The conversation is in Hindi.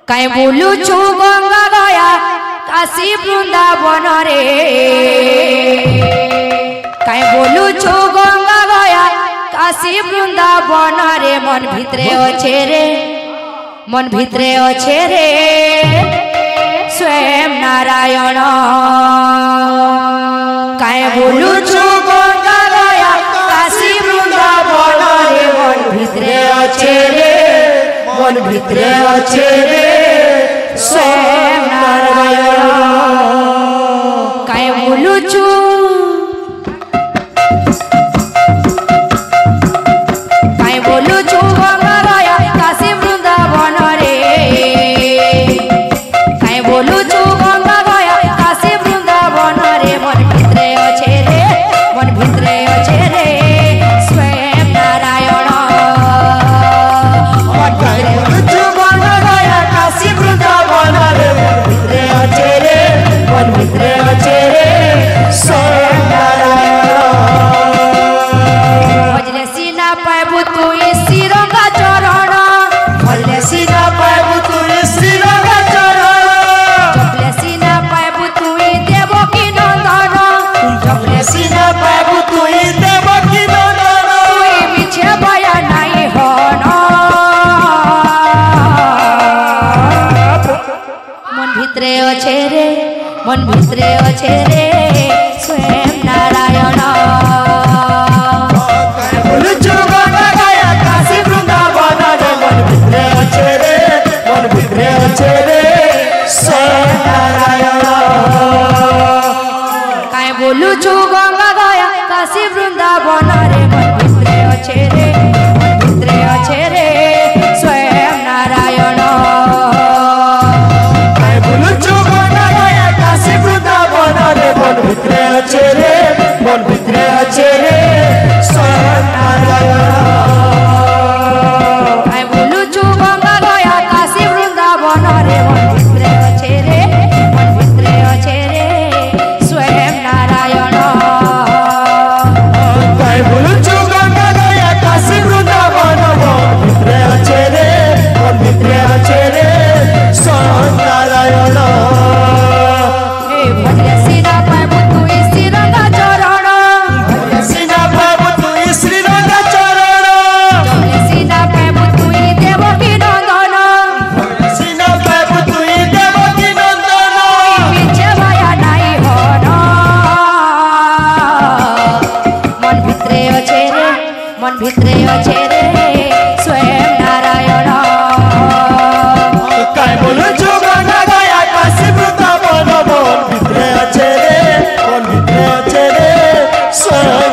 कहीं बोलू छु गंगा गया काशी वृंदावन रे कहीं बोलू छु गंगा गया काशी वृंदावन रे मन भितरे अच्छे रे स्वयं नारायण कहीं बोलू छु गंगा गया काशी वृंदावन रे मन भितरे अच्छे रे स्वयं नारायण कहीं बोलू छु गंगा गया काशी वृंदावन रे कहीं बोलू छु गंगा गया काशी वृंदावन रे मन भितरे अच्छे रे स्वयं नारायण मन भितरे अच्छे रे स्वयं नारायण बोलू छु गंगा गया काशी वृंदावन रे मन भितरे अच्छे रे स्वयं नारायण काहे बोलू छु गंगा गया काशी वृंदावन रे मन भितरे अच्छे रे स्वयं नारायण काहे बोलू छु गंगा गया काशी वृंदावन रे मन भितरे अच्छे रे स्वयं नारायण काहे बोलू छु गंगा गया काशी वृंदावन रे मन भितरे अच्छे रे स्वयं नारायण काहे बोलू छु गंगा गया काशी वृंदावन मन भितरे अच्छे रे स्वयं नारायण भजले सीना पाबू तू श्री रंगा चरण भजले सीना पाबू तू श्री रंगा चरण भजले सीना पाबू तू देवकी नंदन भजले सीना पाबू तू देवकी नंदन पीछे माया नहीं हन मन भितरे अच्छे रे स्वयं नारायण काहे बोलू छु गंगा गया काशी वृंदावन मन भितरे अच्छे रे स्वयं